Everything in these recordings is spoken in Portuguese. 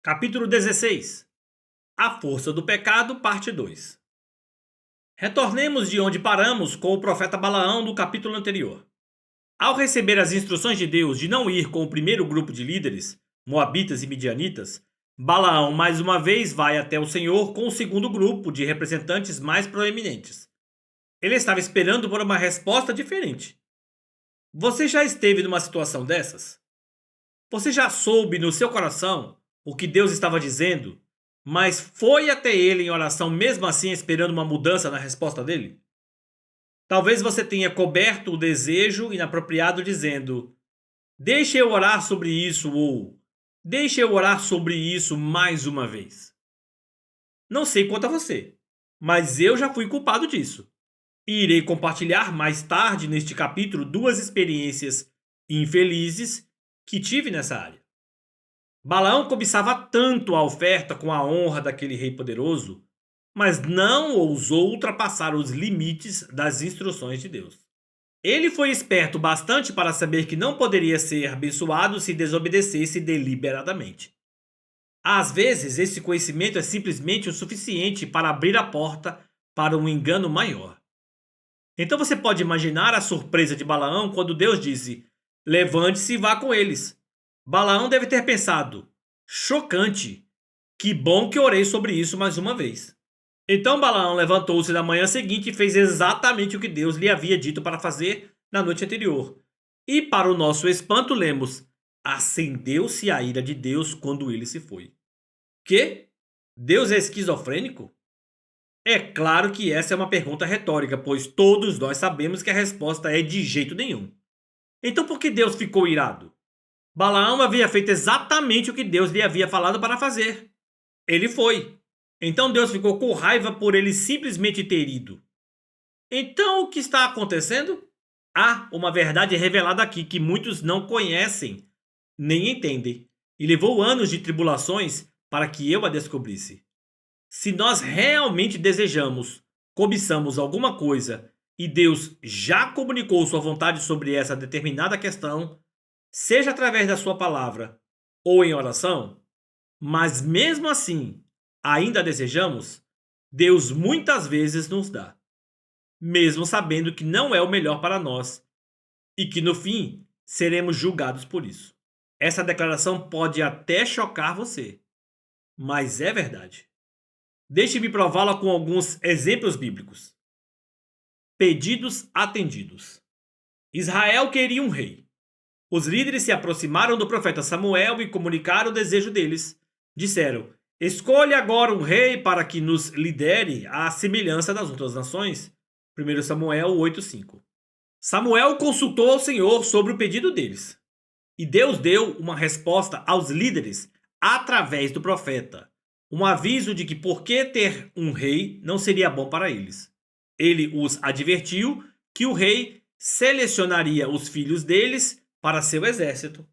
Capítulo 16. A força do pecado, parte 2. Retornemos de onde paramos com o profeta Balaão do capítulo anterior. Ao receber as instruções de Deus de não ir com o primeiro grupo de líderes, moabitas e midianitas, Balaão mais uma vez vai até o Senhor com o segundo grupo de representantes mais proeminentes. Ele estava esperando por uma resposta diferente. Você já esteve numa situação dessas? Você já soube no seu coração o que Deus estava dizendo, mas foi até ele em oração mesmo assim esperando uma mudança na resposta dele? Talvez você tenha coberto o desejo inapropriado dizendo: "Deixe eu orar sobre isso" ou "Deixe eu orar sobre isso mais uma vez". Não sei quanto a você, mas eu já fui culpado disso. E irei compartilhar mais tarde neste capítulo duas experiências infelizes que tive nessa área. Balaão cobiçava tanto a oferta com a honra daquele rei poderoso, mas não ousou ultrapassar os limites das instruções de Deus. Ele foi esperto bastante para saber que não poderia ser abençoado se desobedecesse deliberadamente. Às vezes, esse conhecimento é simplesmente o suficiente para abrir a porta para um engano maior. Então você pode imaginar a surpresa de Balaão quando Deus disse: "Levante-se e vá com eles". Balaão deve ter pensado: "Chocante! Que bom que orei sobre isso mais uma vez". Então Balaão levantou-se na manhã seguinte e fez exatamente o que Deus lhe havia dito para fazer na noite anterior. E, para o nosso espanto, lemos: "Acendeu-se a ira de Deus quando ele se foi". Que? Deus é esquizofrênico? É claro que essa é uma pergunta retórica, pois todos nós sabemos que a resposta é de jeito nenhum. Então por que Deus ficou irado? Balaão havia feito exatamente o que Deus lhe havia falado para fazer. Ele foi. Então Deus ficou com raiva por ele simplesmente ter ido. Então o que está acontecendo? Há uma verdade revelada aqui que muitos não conhecem nem entendem, e levou anos de tribulações para que eu a descobrisse. Se nós realmente desejamos, cobiçamos alguma coisa e Deus já comunicou sua vontade sobre essa determinada questão, seja através da sua palavra ou em oração, mas mesmo assim ainda desejamos, Deus muitas vezes nos dá, mesmo sabendo que não é o melhor para nós e que no fim seremos julgados por isso. Essa declaração pode até chocar você, mas é verdade. Deixe-me prová-la com alguns exemplos bíblicos. Pedidos atendidos. Israel queria um rei. Os líderes se aproximaram do profeta Samuel e comunicaram o desejo deles. Disseram: "Escolha agora um rei para que nos lidere à semelhança das outras nações." 1 Samuel 8:5. Samuel consultou ao Senhor sobre o pedido deles. E Deus deu uma resposta aos líderes através do profeta. Um aviso de que por que ter um rei não seria bom para eles. Ele os advertiu que o rei selecionaria os filhos deles para seu exército.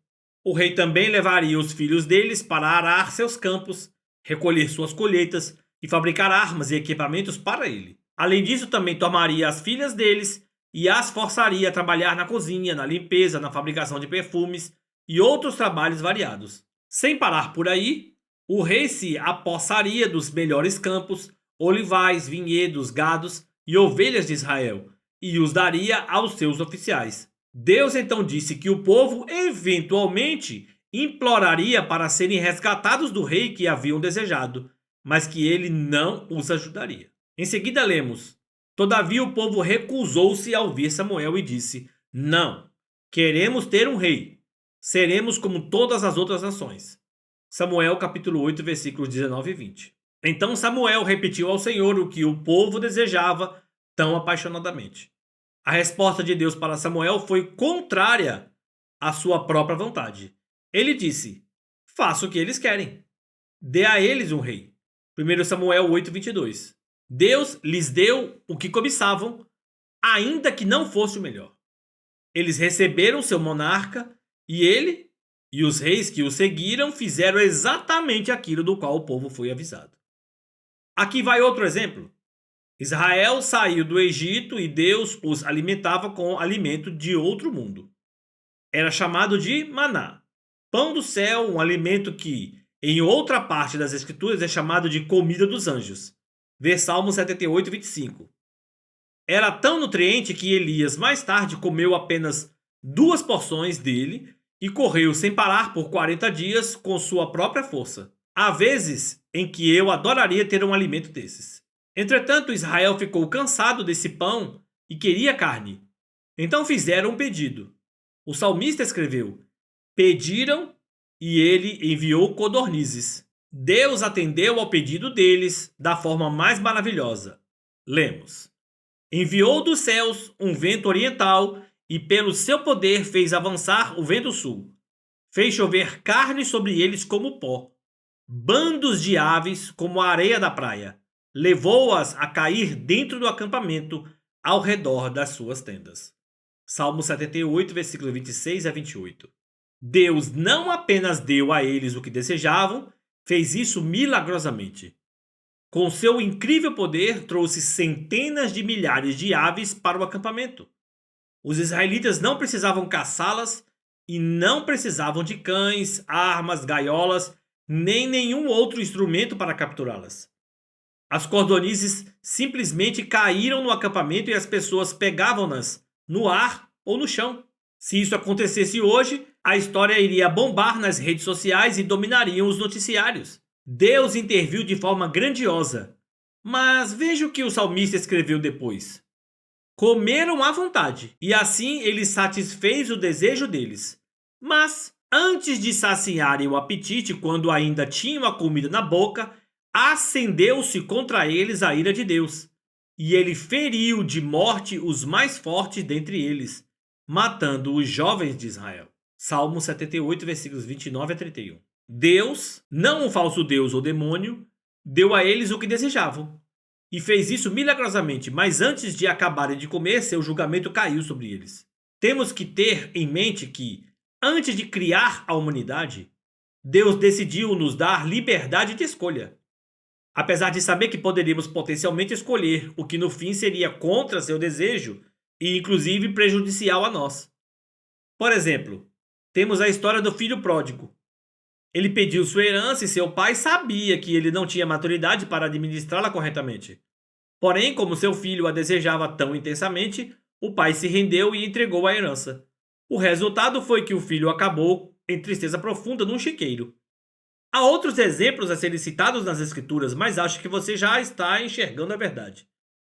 O rei também levaria os filhos deles para arar seus campos, recolher suas colheitas e fabricar armas e equipamentos para ele. Além disso, também tomaria as filhas deles e as forçaria a trabalhar na cozinha, na limpeza, na fabricação de perfumes e outros trabalhos variados. Sem parar por aí, o rei se apossaria dos melhores campos, olivais, vinhedos, gados e ovelhas de Israel e os daria aos seus oficiais. Deus então disse que o povo eventualmente imploraria para serem resgatados do rei que haviam desejado, mas que ele não os ajudaria. Em seguida lemos: "Todavia o povo recusou-se a ouvir Samuel e disse: Não, queremos ter um rei. Seremos como todas as outras nações." Samuel capítulo 8, versículos 19 e 20. Então Samuel repetiu ao Senhor o que o povo desejava tão apaixonadamente. A resposta de Deus para Samuel foi contrária à sua própria vontade. Ele disse: "Faça o que eles querem. Dê a eles um rei." 1 Samuel 8:22. Deus lhes deu o que cobiçavam, ainda que não fosse o melhor. Eles receberam seu monarca e ele e os reis que o seguiram fizeram exatamente aquilo do qual o povo foi avisado. Aqui vai outro exemplo. Israel saiu do Egito e Deus os alimentava com alimento de outro mundo. Era chamado de maná, pão do céu, um alimento que em outra parte das Escrituras é chamado de comida dos anjos. Vê Salmo 78, 25. Era tão nutriente que Elias mais tarde comeu apenas 2 porções dele e correu sem parar por 40 dias com sua própria força. Há vezes em que eu adoraria ter um alimento desses. Entretanto, Israel ficou cansado desse pão e queria carne. Então fizeram um pedido. O salmista escreveu: pediram e ele enviou codornizes. Deus atendeu ao pedido deles da forma mais maravilhosa. Lemos: enviou dos céus um vento oriental e pelo seu poder fez avançar o vento sul. Fez chover carne sobre eles como pó, bandos de aves como a areia da praia. Levou-as a cair dentro do acampamento ao redor das suas tendas. Salmo 78, versículos 26 a 28. Deus não apenas deu a eles o que desejavam, fez isso milagrosamente. Com seu incrível poder, trouxe centenas de milhares de aves para o acampamento. Os israelitas não precisavam caçá-las e não precisavam de cães, armas, gaiolas, nem nenhum outro instrumento para capturá-las. As cordonizes simplesmente caíram no acampamento e as pessoas pegavam-nas no ar ou no chão. Se isso acontecesse hoje, a história iria bombar nas redes sociais e dominariam os noticiários. Deus interviu de forma grandiosa. Mas veja o que o salmista escreveu depois. Comeram à vontade, e assim ele satisfez o desejo deles. Mas, antes de saciarem o apetite, quando ainda tinham a comida na boca, acendeu-se contra eles a ira de Deus. E ele feriu de morte os mais fortes dentre eles, matando os jovens de Israel. Salmo 78, versículos 29 a 31. Deus, não um falso deus ou demônio, deu a eles o que desejavam. E fez isso milagrosamente, mas antes de acabarem de comer, seu julgamento caiu sobre eles. Temos que ter em mente que, antes de criar a humanidade, Deus decidiu nos dar liberdade de escolha. Apesar de saber que poderíamos potencialmente escolher o que no fim seria contra seu desejo e inclusive prejudicial a nós. Por exemplo, temos a história do filho pródigo. Ele pediu sua herança e seu pai sabia que ele não tinha maturidade para administrá-la corretamente. Porém, como seu filho a desejava tão intensamente, o pai se rendeu e entregou a herança. O resultado foi que o filho acabou em tristeza profunda num chiqueiro. Há outros exemplos a serem citados nas escrituras, mas acho que você já está enxergando a verdade.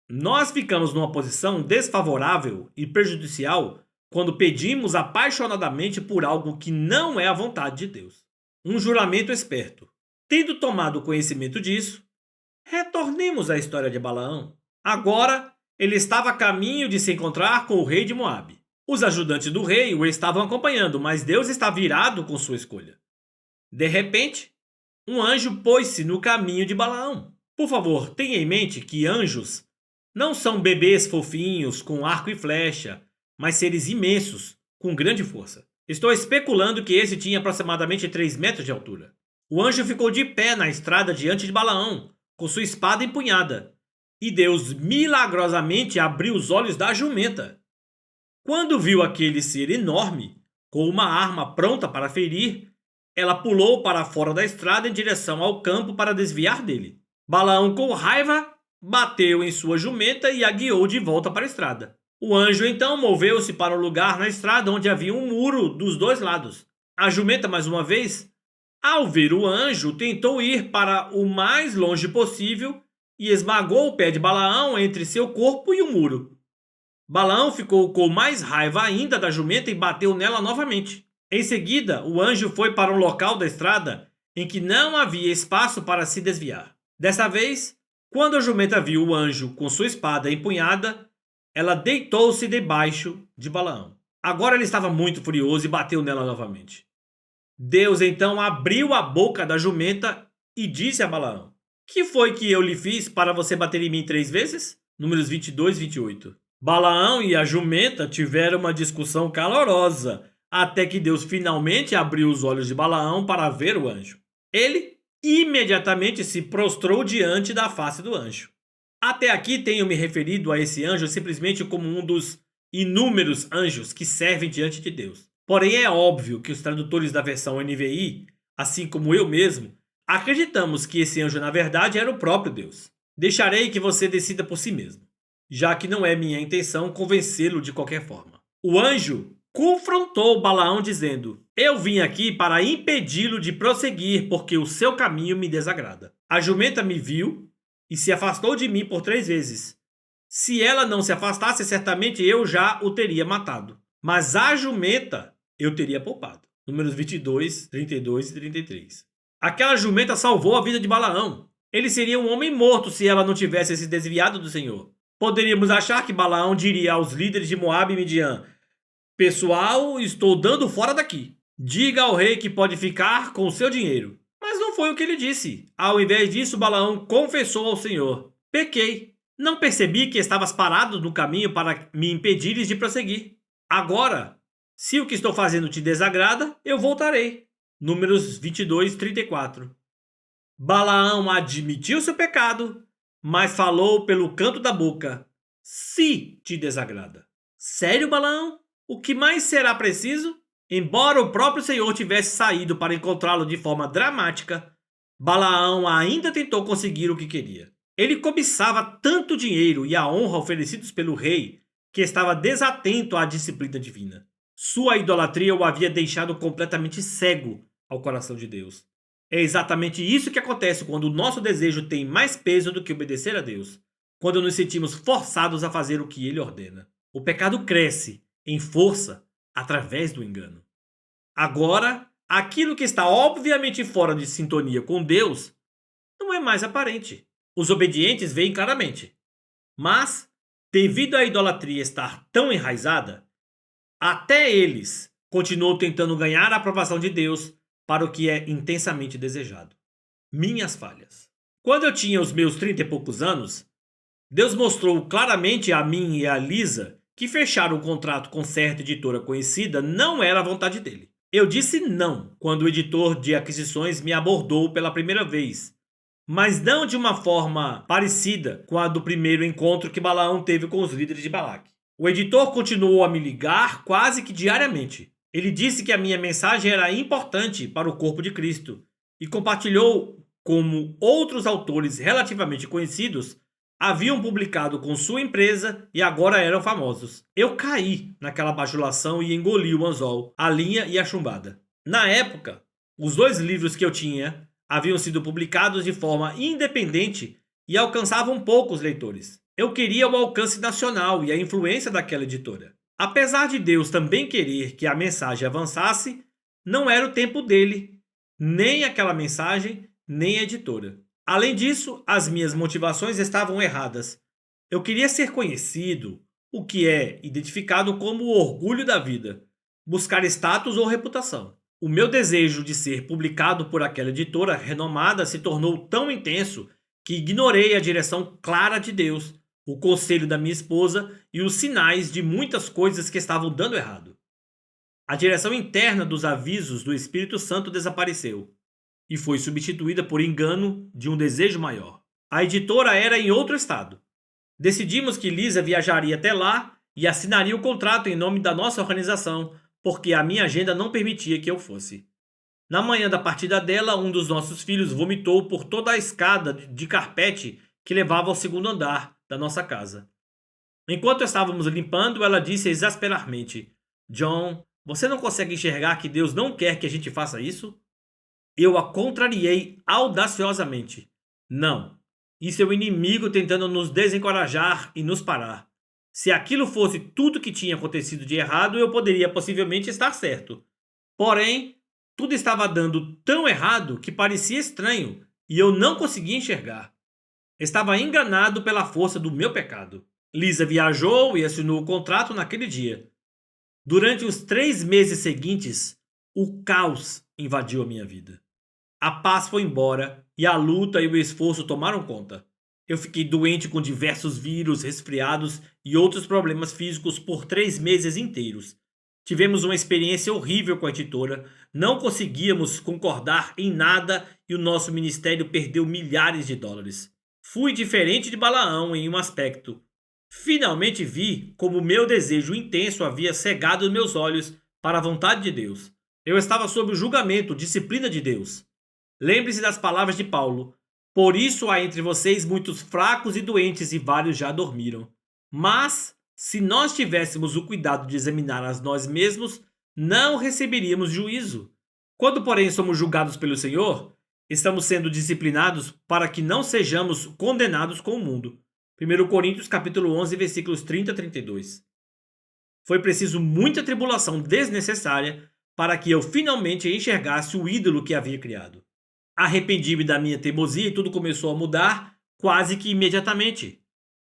Nós ficamos numa posição desfavorável e prejudicial quando pedimos apaixonadamente por algo que não é a vontade de Deus. Um juramento esperto. Tendo tomado conhecimento disso, retornemos à história de Balaão. Agora, ele estava a caminho de se encontrar com o rei de Moabe. Os ajudantes do rei o estavam acompanhando, mas Deus está virado com sua escolha. De repente, um anjo pôs-se no caminho de Balaão. Por favor, tenha em mente que anjos não são bebês fofinhos com arco e flecha, mas seres imensos, com grande força. Estou especulando que esse tinha aproximadamente 3 metros de altura. O anjo ficou de pé na estrada diante de Balaão, com sua espada empunhada, e Deus milagrosamente abriu os olhos da jumenta. Quando viu aquele ser enorme, com uma arma pronta para ferir, ela pulou para fora da estrada em direção ao campo para desviar dele. Balaão, com raiva, bateu em sua jumenta e a guiou de volta para a estrada. O anjo então moveu-se para um lugar na estrada onde havia um muro dos dois lados. A jumenta, mais uma vez, ao ver o anjo, tentou ir para o mais longe possível e esmagou o pé de Balaão entre seu corpo e o muro. Balaão ficou com mais raiva ainda da jumenta e bateu nela novamente. Em seguida, o anjo foi para um local da estrada em que não havia espaço para se desviar. Dessa vez, quando a jumenta viu o anjo com sua espada empunhada, ela deitou-se debaixo de Balaão. Agora ele estava muito furioso e bateu nela novamente. Deus então abriu a boca da jumenta e disse a Balaão: que foi que eu lhe fiz para você bater em mim 3 vezes? Números 22 e 28. Balaão e a jumenta tiveram uma discussão calorosa, até que Deus finalmente abriu os olhos de Balaão para ver o anjo. Ele imediatamente se prostrou diante da face do anjo. Até aqui tenho me referido a esse anjo simplesmente como um dos inúmeros anjos que servem diante de Deus. Porém, é óbvio que os tradutores da versão NVI, assim como eu mesmo, Acreditamos que esse anjo na verdade era o próprio Deus. Deixarei que você decida por si mesmo, já que não é minha intenção convencê-lo de qualquer forma. O anjo confrontou Balaão dizendo: eu vim aqui para impedi-lo de prosseguir, porque o seu caminho me desagrada. A jumenta me viu e se afastou de mim por 3 vezes. Se ela não se afastasse, certamente eu já o teria matado. Mas a jumenta eu teria poupado. Números 22, 32 e 33. Aquela jumenta salvou a vida de Balaão. Ele seria um homem morto se ela não tivesse se desviado do Senhor. Poderíamos achar que Balaão diria aos líderes de Moabe e Midian: pessoal, estou dando fora daqui. Diga ao rei que pode ficar com o seu dinheiro. Mas não foi o que ele disse. Ao invés disso, Balaão confessou ao Senhor: pequei. Não percebi que estavas parado no caminho para me impedires de prosseguir. Agora, se o que estou fazendo te desagrada, eu voltarei. Números 22, 34. Balaão admitiu seu pecado, mas falou pelo canto da boca: se te desagrada. Sério, Balaão? O que mais será preciso? Embora o próprio Senhor tivesse saído para encontrá-lo de forma dramática, Balaão ainda tentou conseguir o que queria. Ele cobiçava tanto dinheiro e a honra oferecidos pelo rei que estava desatento à disciplina divina. Sua idolatria o havia deixado completamente cego ao coração de Deus. É exatamente isso que acontece quando o nosso desejo tem mais peso do que obedecer a Deus, quando nos sentimos forçados a fazer o que Ele ordena. O pecado cresce em força através do engano. Agora, aquilo que está obviamente fora de sintonia com Deus não é mais aparente. Os obedientes veem claramente. Mas, devido à idolatria estar tão enraizada, até eles continuam tentando ganhar a aprovação de Deus para o que é intensamente desejado. Minhas falhas. Quando eu tinha os meus 30 e poucos anos, Deus mostrou claramente a mim e a Lisa que fechar um contrato com certa editora conhecida não era a vontade dele. Eu disse não quando o editor de aquisições me abordou pela primeira vez, mas não de uma forma parecida com a do primeiro encontro que Balaão teve com os líderes de Balaque. O editor continuou a me ligar quase que diariamente. Ele disse que a minha mensagem era importante para o corpo de Cristo e compartilhou como outros autores relativamente conhecidos haviam publicado com sua empresa e agora eram famosos. Eu caí naquela bajulação e engoli o anzol, a linha e a chumbada. Na época, os 2 livros que eu tinha haviam sido publicados de forma independente e alcançavam poucos leitores. Eu queria o alcance nacional e a influência daquela editora. Apesar de Deus também querer que a mensagem avançasse, não era o tempo dele, nem aquela mensagem, nem a editora. Além disso, as minhas motivações estavam erradas. Eu queria ser conhecido, o que é identificado como o orgulho da vida, buscar status ou reputação. O meu desejo de ser publicado por aquela editora renomada se tornou tão intenso que ignorei a direção clara de Deus, o conselho da minha esposa e os sinais de muitas coisas que estavam dando errado. A direção interna dos avisos do Espírito Santo desapareceu e foi substituída por engano de um desejo maior. A editora era em outro estado. Decidimos que Lisa viajaria até lá e assinaria o contrato em nome da nossa organização, porque a minha agenda não permitia que eu fosse. Na manhã da partida dela, um dos nossos filhos vomitou por toda a escada de carpete que levava ao 2º andar da nossa casa. Enquanto estávamos limpando, ela disse exasperadamente: John, você não consegue enxergar que Deus não quer que a gente faça isso? Eu a contrariei audaciosamente. Não, isso é o inimigo tentando nos desencorajar e nos parar. Se aquilo fosse tudo que tinha acontecido de errado, eu poderia possivelmente estar certo. Porém, tudo estava dando tão errado que parecia estranho e eu não conseguia enxergar. Estava enganado pela força do meu pecado. Lisa viajou e assinou o contrato naquele dia. Durante os 3 meses seguintes, o caos invadiu a minha vida. A paz foi embora e a luta e o esforço tomaram conta. Eu fiquei doente com diversos vírus, resfriados e outros problemas físicos por 3 meses inteiros. Tivemos uma experiência horrível com a editora, não conseguíamos concordar em nada e o nosso ministério perdeu milhares de dólares. Fui diferente de Balaão em um aspecto. Finalmente vi como meu desejo intenso havia cegado meus olhos para a vontade de Deus. Eu estava sob o julgamento, disciplina de Deus. Lembre-se das palavras de Paulo. Por isso há entre vocês muitos fracos e doentes, e vários já dormiram. Mas, se nós tivéssemos o cuidado de examinar a nós mesmos, não receberíamos juízo. Quando, porém, somos julgados pelo Senhor, estamos sendo disciplinados para que não sejamos condenados com o mundo. 1 Coríntios capítulo 11, versículos 30 a 32. Foi preciso muita tribulação desnecessária para que eu finalmente enxergasse o ídolo que havia criado. Arrependi-me da minha teimosia e tudo começou a mudar quase que imediatamente.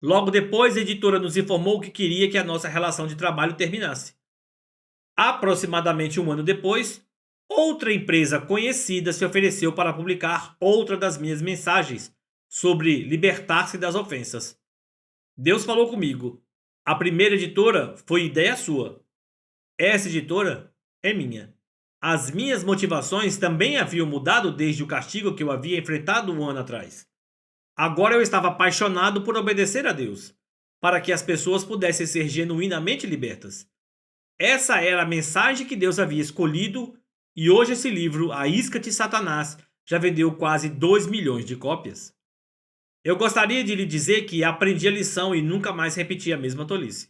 Logo depois, a editora nos informou que queria que a nossa relação de trabalho terminasse. Aproximadamente um ano depois, outra empresa conhecida se ofereceu para publicar outra das minhas mensagens sobre libertar-se das ofensas. Deus falou comigo. A primeira editora foi ideia sua. Essa editora é minha. As minhas motivações também haviam mudado desde o castigo que eu havia enfrentado um ano atrás. Agora eu estava apaixonado por obedecer a Deus, para que as pessoas pudessem ser genuinamente libertas. Essa era a mensagem que Deus havia escolhido, e hoje esse livro, A Isca de Satanás, já vendeu quase 2 milhões de cópias. Eu gostaria de lhe dizer que aprendi a lição e nunca mais repeti a mesma tolice.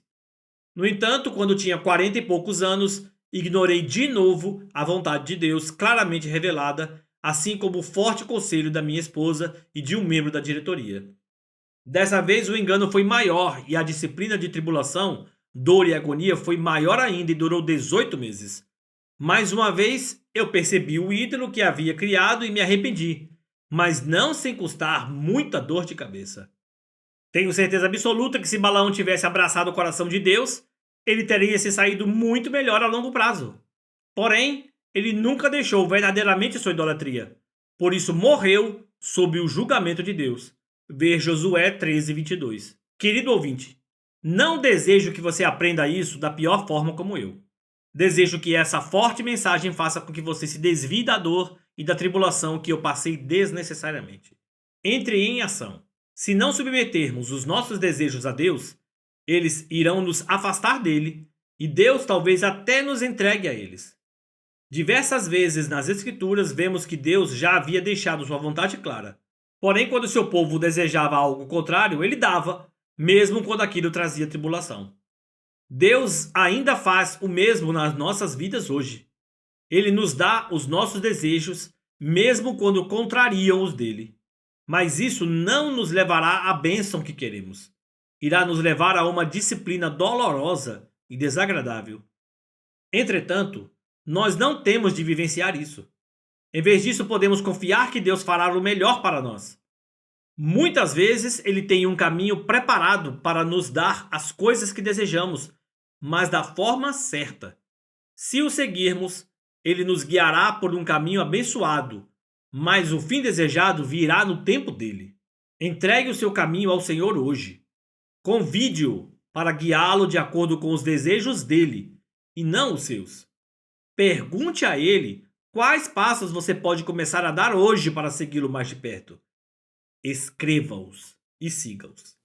No entanto, quando tinha 40 e poucos anos, ignorei de novo a vontade de Deus claramente revelada, assim como o forte conselho da minha esposa e de um membro da diretoria. Dessa vez o engano foi maior e a disciplina de tribulação, dor e agonia foi maior ainda e durou 18 meses. Mais uma vez, eu percebi o ídolo que havia criado e me arrependi, mas não sem custar muita dor de cabeça. Tenho certeza absoluta que se Balaão tivesse abraçado o coração de Deus, ele teria se saído muito melhor a longo prazo. Porém, ele nunca deixou verdadeiramente sua idolatria. Por isso morreu sob o julgamento de Deus. Ver Josué 13, 22. Querido ouvinte, não desejo que você aprenda isso da pior forma como eu. Desejo que essa forte mensagem faça com que você se desvie da dor e da tribulação que eu passei desnecessariamente. Entre em ação. Se não submetermos os nossos desejos a Deus, eles irão nos afastar dele e Deus talvez até nos entregue a eles. Diversas vezes nas Escrituras vemos que Deus já havia deixado sua vontade clara. Porém, quando seu povo desejava algo contrário, ele dava, mesmo quando aquilo trazia tribulação. Deus ainda faz o mesmo nas nossas vidas hoje. Ele nos dá os nossos desejos, mesmo quando contrariam os dele. Mas isso não nos levará à bênção que queremos. Irá nos levar a uma disciplina dolorosa e desagradável. Entretanto, nós não temos de vivenciar isso. Em vez disso, podemos confiar que Deus fará o melhor para nós. Muitas vezes, Ele tem um caminho preparado para nos dar as coisas que desejamos, mas da forma certa. Se o seguirmos, Ele nos guiará por um caminho abençoado, mas o fim desejado virá no tempo dele. Entregue o seu caminho ao Senhor hoje. Convide-o para guiá-lo de acordo com os desejos dele, e não os seus. Pergunte a ele quais passos você pode começar a dar hoje para segui-lo mais de perto. Escreva-os e siga-os.